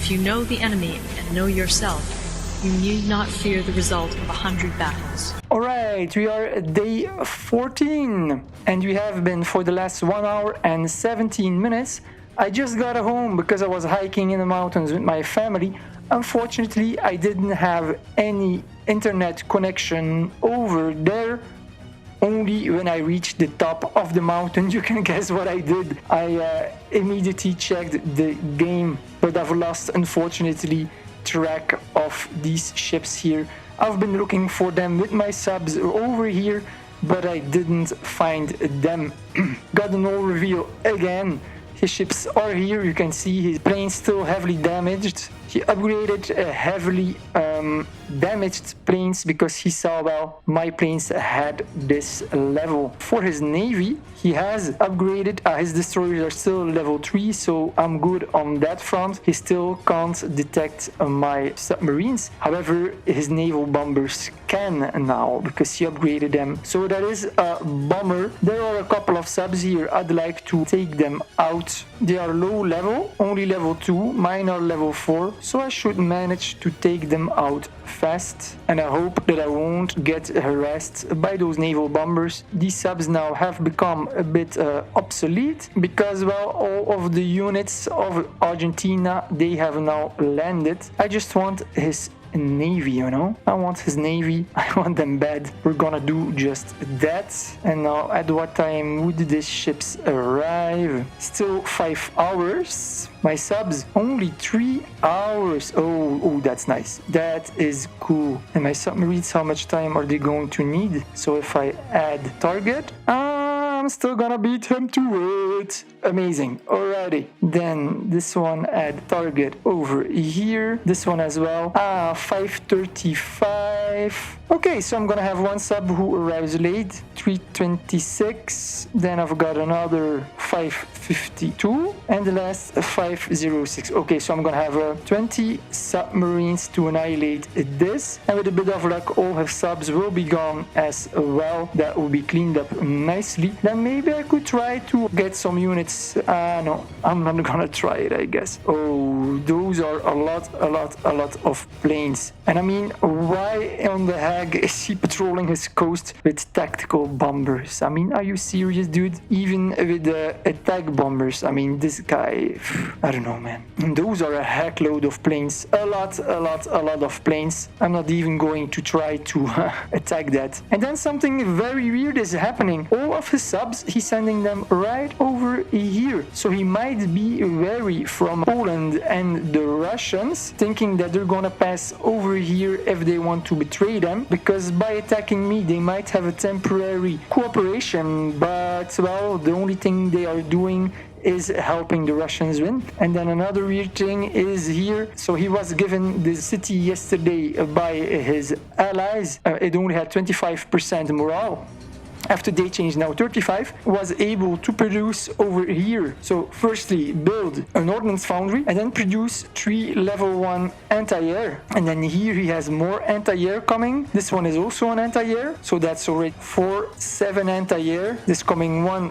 If you know the enemy and know yourself, you need not fear the result of 100 battles. Alright, we are at day 14 and we have been for the last 1 hour and 17 minutes. I just got home because I was hiking in the mountains with my family. Unfortunately, I didn't have any internet connection over there. Only when I reached the top of the mountain, you can guess what I did. I immediately checked the game, but I've lost, unfortunately, track of these ships here. I've been looking for them with my subs over here, but I didn't find them. Got an old reveal again. His ships are here. You can see his plane still heavily damaged. He upgraded heavily damaged planes because he saw, well, my planes had this level. For his navy, he has upgraded. His destroyers are still level 3, so I'm good on that front. He still can't detect my submarines. However, his naval bombers can now because he upgraded them. So that is a bomber. There are a couple of subs here. I'd like to take them out. They are low level, only level 2. Mine are level 4. So I should manage to take them out fast, and I hope that I won't get harassed by those naval bombers. These subs now have become a bit obsolete because, well, all of the units of Argentina, they have now landed. I just want his navy, you know. I want his navy. I want them bad. We're gonna do just that. And now, at what time would these ships arrive? Still 5 hours. My subs only 3 hours. Oh, that's nice. That is cool. And my submarines, how much time are they going to need? So if I add target, I'm still gonna beat him to it. Amazing. Alrighty. Then this one add target over here. This one as well. 5:35. Okay, so I'm gonna have one sub who arrives late. 3:26. Then I've got another 5:52. And the last 5:06. Okay, so I'm gonna have 20 submarines to annihilate this. And with a bit of luck, all his subs will be gone as well. That will be cleaned up nicely. Then maybe I could try to get some units. No, I'm not gonna try it, I guess. Oh, those are a lot of planes. And I mean, why on the heck is he patrolling his coast with tactical bombers? I mean, are you serious, dude? Even with the attack bombers, I mean, this guy, I don't know, man. And those are a heck load of planes. A lot of planes. I'm not even going to try to attack that. And then something very weird is happening. All of his subs, he's sending them right over here. So he might be wary from Poland and the Russians, thinking that they're gonna pass over here if they want to betray them, because by attacking me they might have a temporary cooperation, but well, the only thing they are doing is helping the Russians win. And then another weird thing is here. So he was given the city yesterday by his allies. It only had 25% morale. After they changed now 35, was able to produce over here. So firstly build an ordnance foundry and then produce 3 level 1 anti-air. And then here he has more anti-air coming. This one is also an anti-air. So that's already 4, 7 anti-air. This coming one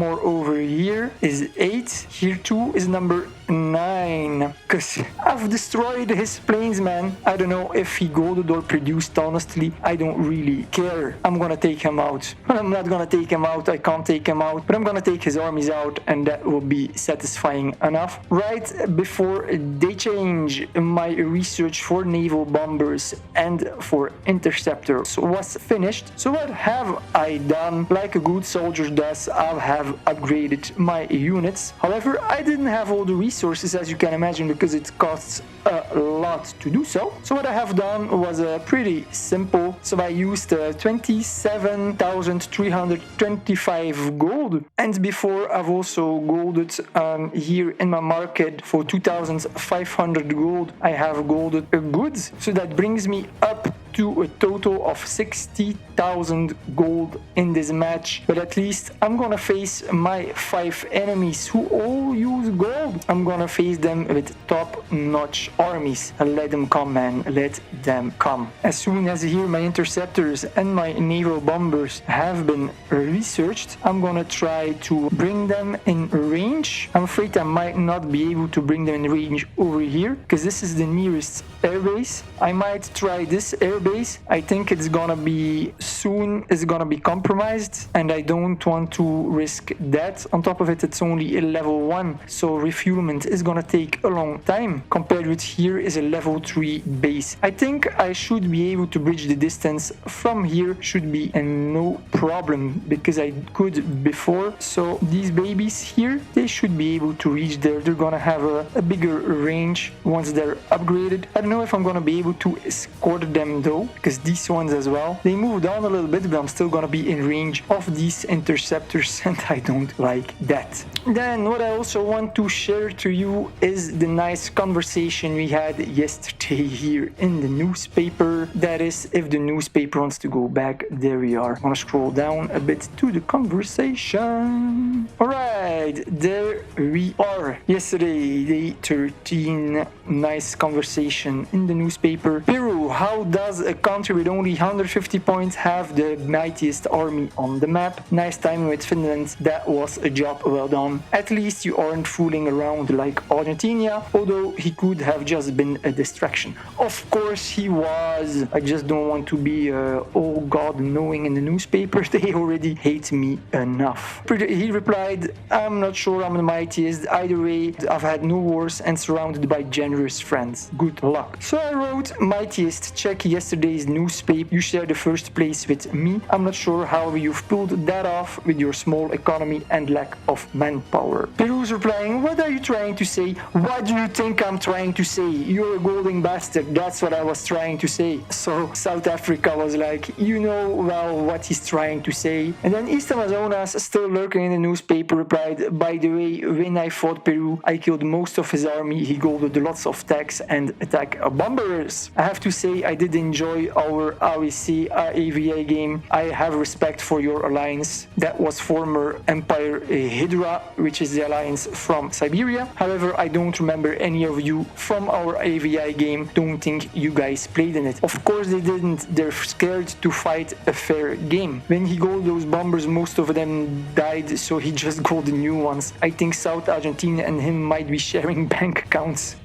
more over here is 8. Here too is number 9. Because I've destroyed his planes, man. I don't know if he golded or produced, honestly. I don't really care. I'm gonna take him out. I'm not gonna take him out. I can't take him out. But I'm gonna take his armies out, and that will be satisfying enough. Right before they change, my research for naval bombers and for interceptors was finished. So what have I done? Like a good soldier does, I have upgraded my units. However, I didn't have all the resources, as you can imagine, because it costs a lot to do so. So what I have done was pretty simple. So I used 27,325 gold, and before I've also golded here in my market for 2,500 gold. I have golded goods, so that brings me up to a total of 60,000 gold in this match, but at least I'm gonna face my 5 enemies who all use gold. I'm gonna face them with top-notch armies. Let them come, man, let them come. As soon as here my interceptors and my naval bombers have been researched, I'm gonna try to bring them in range. I'm afraid I might not be able to bring them in range over here because this is the nearest airbase. I might try this airbase. I think it's gonna be soon, it's gonna be compromised and I don't want to risk that. On top of it, it's only a level 1, so refuelment is gonna take a long time compared with here is a level 3 base. I think I should be able to bridge the distance from here, should be no problem because I could before. So these babies here, they should be able to reach there. They're gonna have a bigger range once they're upgraded. I don't know if I'm gonna be able to escort them though, because these ones as well, they moved on a little bit, but I'm still gonna be in range of these interceptors and I don't like that. Then what I also want to share to you is the nice conversation we had yesterday here in the newspaper. That is, if the newspaper wants to go back, there we are. I'm gonna scroll down a bit to the conversation. Alright, there we are. Yesterday, day 13, nice conversation in the newspaper. Peru, how does a country with only 150 points have the mightiest army on the map? Nice timing with Finland, that was a job well done. At least you aren't fooling around like Argentina, although he could have just been a distraction. Of course he was. I just don't want to be all God knowing in the newspaper. They already hate me enough. He replied, I'm not sure I'm the mightiest. Either way, I've had no wars and surrounded by generous friends. Good luck. So I wrote, mightiest, check yesterday's newspaper. You share the first place with me. I'm not sure how you've pulled that off with your small economy and lack of manpower. Peru's replying, what are you trying to say? What do you think I'm trying to say? You're a golden bastard. That's what I was trying to say. So South Africa was like, you know well what he's trying to say. And then East Amazonas, still lurking in the newspaper, replied, by the way, when I fought Peru, I killed most of his army. He golded lots of tanks and attack bombers. I have to say I did enjoy our AOC AVA game. I have respect for your alliance. That was former Empire Hydra, which is the alliance from Siberia. However, I don't remember any of you from our AVI game. Don't think you guys played in it. Of course they didn't. They're scared to fight a fair game. When he gold those bombers, most of them died, so he just got the new ones. I think South Argentina and him might be sharing bank accounts.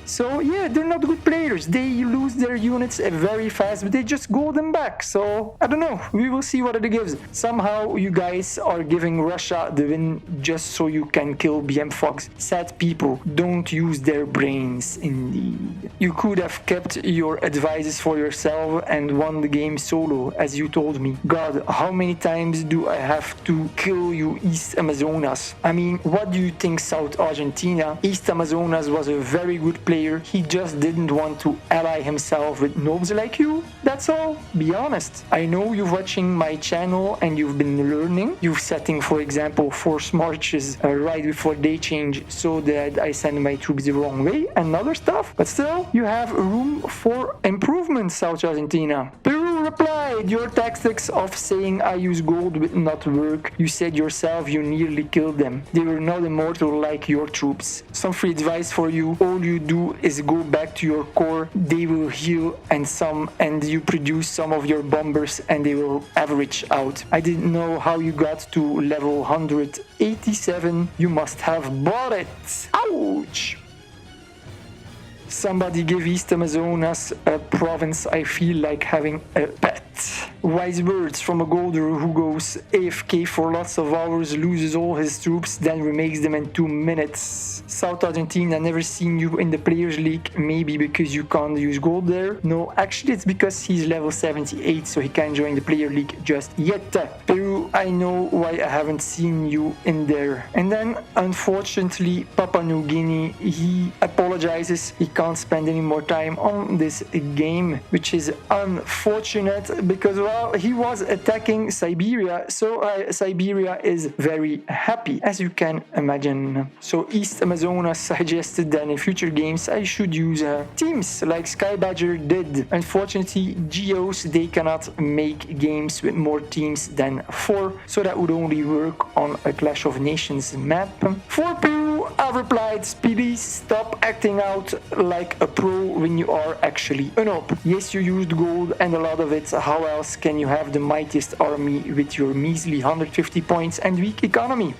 So yeah, they're not good players. They lose their units very fast, but they just go them back. So I don't know. We will see what it gives. Somehow you guys are giving Russia the win just so you can kill BM Fox. Sad people don't use their brains indeed. You could have kept your advices for yourself and won the game solo, as you told me. God, how many times do I have to kill you, East Amazonas? I mean, what do you think, South Argentina? East Amazonas was a very good player. He just didn't want to ally himself with noobs like you. That's all. Be honest. I know you're watching my channel and you've been learning. You're setting, for example, force marches right before they change so that I send my troops the wrong way and other stuff. But still, you have room for improvement, South Argentina. Peru replied, your tactics of saying I use gold will not work. You said yourself you nearly killed them. They were not immortal like your troops. Some free advice for you. All you do is go back to your core. They will heal and you produce some of your bombers and they will average out. I didn't know how you got to level 187. You must have bought it. Ouch! Somebody give East Amazonas a province. I feel like having a pet. Wise words from a golder who goes AFK for lots of hours, loses all his troops, then remakes them in 2 minutes. South Argentina, never seen you in the Players League. Maybe because you can't use gold there? No, actually it's because he's level 78, so he can't join the Player League just yet. Peru, I know why I haven't seen you in there. And then, unfortunately, Papua New Guinea, he apologizes. He can't spend any more time on this game, which is unfortunate because, well, Well, he was attacking Siberia, so Siberia is very happy, as you can imagine. So East Amazonas suggested that in future games I should use teams like Sky Badger did. Unfortunately, Geos, they cannot make games with more teams than 4, so that would only work on a Clash of Nations map. For Peru, I replied, please stop acting out like a pro when you are actually an op. Yes, you used gold and a lot of it. How else can you have the mightiest army with your measly 150 points and weak economy?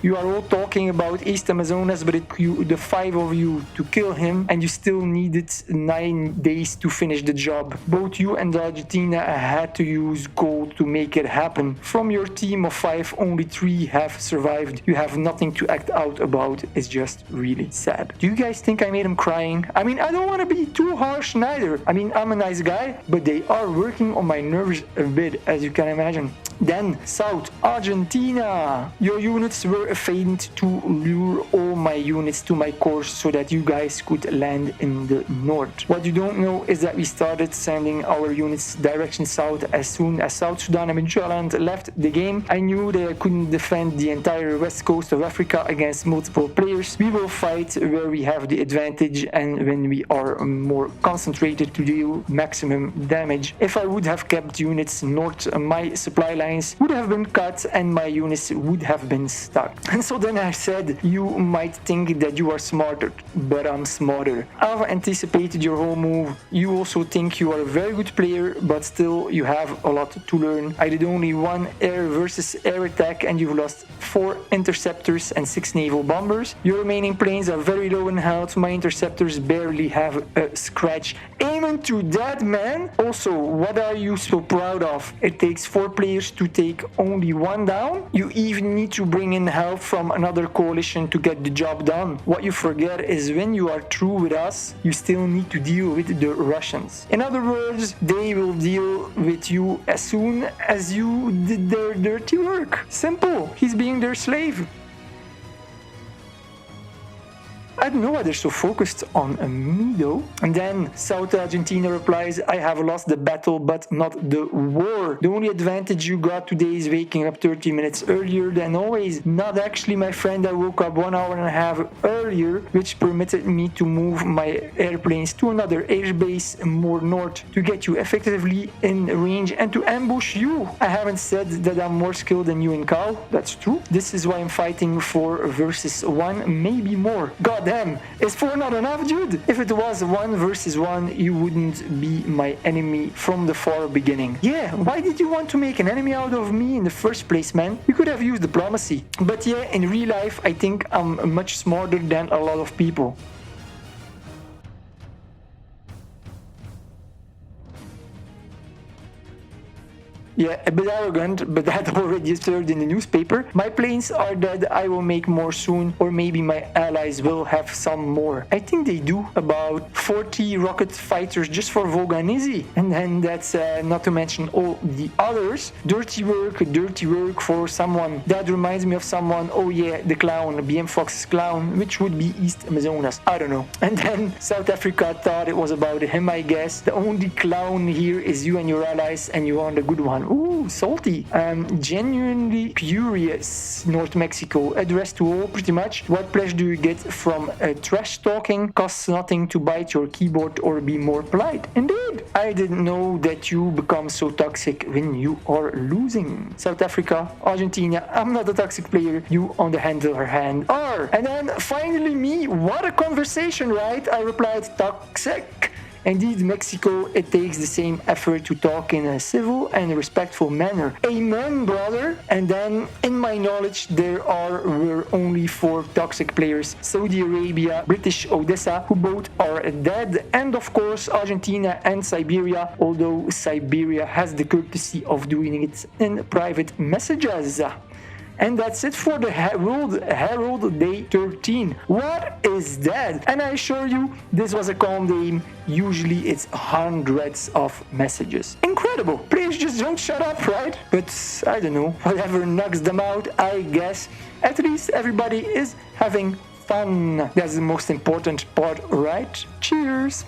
You are all talking about East Amazonas, but the 5 of you to kill him, and you still needed 9 days to finish the job. Both you and Argentina had to use gold to make it happen. From your team of 5, only 3 have survived. You have nothing to act out about. It's just really sad. Do you guys think I made him crying? I mean, I don't want to be too harsh neither. I mean, I'm a nice guy, but they are working on my nerves a bit, as you can imagine. Then South Argentina. Your units were faint to lure all my units to my course so that you guys could land in the north. What you don't know is that we started sending our units direction south as soon as South Sudan and Bechuanaland left the game. I knew that I couldn't defend the entire west coast of Africa against multiple players. We will fight where we have the advantage and when we are more concentrated to deal maximum damage. If I would have kept units north, my supply line would have been cut and my units would have been stuck. And so then I said, you might think that you are smarter, but I'm smarter. I've anticipated your whole move. You also think you are a very good player, but still you have a lot to learn. I did only 1 air versus air attack and you've lost 4 interceptors and 6 naval bombers. Your remaining planes are very low in health. My interceptors barely have a scratch. Amen to that, man. Also, what are you so proud of? It takes 4 players to take only 1 down. You even need to bring in help from another coalition to get the job done. What you forget is when you are through with us, you still need to deal with the Russians. In other words, they will deal with you as soon as you did their dirty work. Simple. He's being their slave. I don't know why they're so focused on me though. And then South Argentina replies, I have lost the battle but not the war. The only advantage you got today is waking up 30 minutes earlier than always. Not actually, my friend. I woke up 1 hour and a half earlier, which permitted me to move my airplanes to another airbase more north to get you effectively in range and to ambush you. I haven't said that I'm more skilled than you in Cal. That's true. This is why I'm fighting 4 versus 1, maybe more. God damn, is 4 not enough, dude? If it was 1 versus 1, you wouldn't be my enemy from the far beginning. Yeah, why did you want to make an enemy out of me in the first place, man? You could have used diplomacy. But yeah, in real life, I think I'm much smarter than a lot of people. Yeah, a bit arrogant, but that already served in the newspaper. My planes are dead, I will make more soon, or maybe my allies will have some more. I think they do, about 40 rocket fighters just for Voganisi. And then that's not to mention all the others. Dirty work for someone. That reminds me of someone, oh yeah, the clown, BM Fox's clown, which would be East Amazonas. I don't know. And then South Africa thought it was about him, I guess. The only clown here is you and your allies, and you are the good one. Ooh, salty. Genuinely curious. North Mexico, addressed to all pretty much. What pleasure do you get from trash talking? Costs nothing to bite your keyboard or be more polite. Indeed. I didn't know that you become so toxic when you are losing. South Africa, Argentina, I'm not a toxic player. You on the other hand are. And then finally me, what a conversation, right? I replied, toxic. Indeed, Mexico, it takes the same effort to talk in a civil and respectful manner. Amen, brother. And then, in my knowledge, were only 4 toxic players. Saudi Arabia, British Odessa, who both are dead. And of course, Argentina and Siberia, although Siberia has the courtesy of doing it in private messages. And that's it for the Herald Day 13. What is that? And I assure you, this was a calm day. Usually it's hundreds of messages. Incredible. Players just don't shut up, right? But I don't know. Whatever knocks them out, I guess. At least everybody is having fun. That's the most important part, right? Cheers.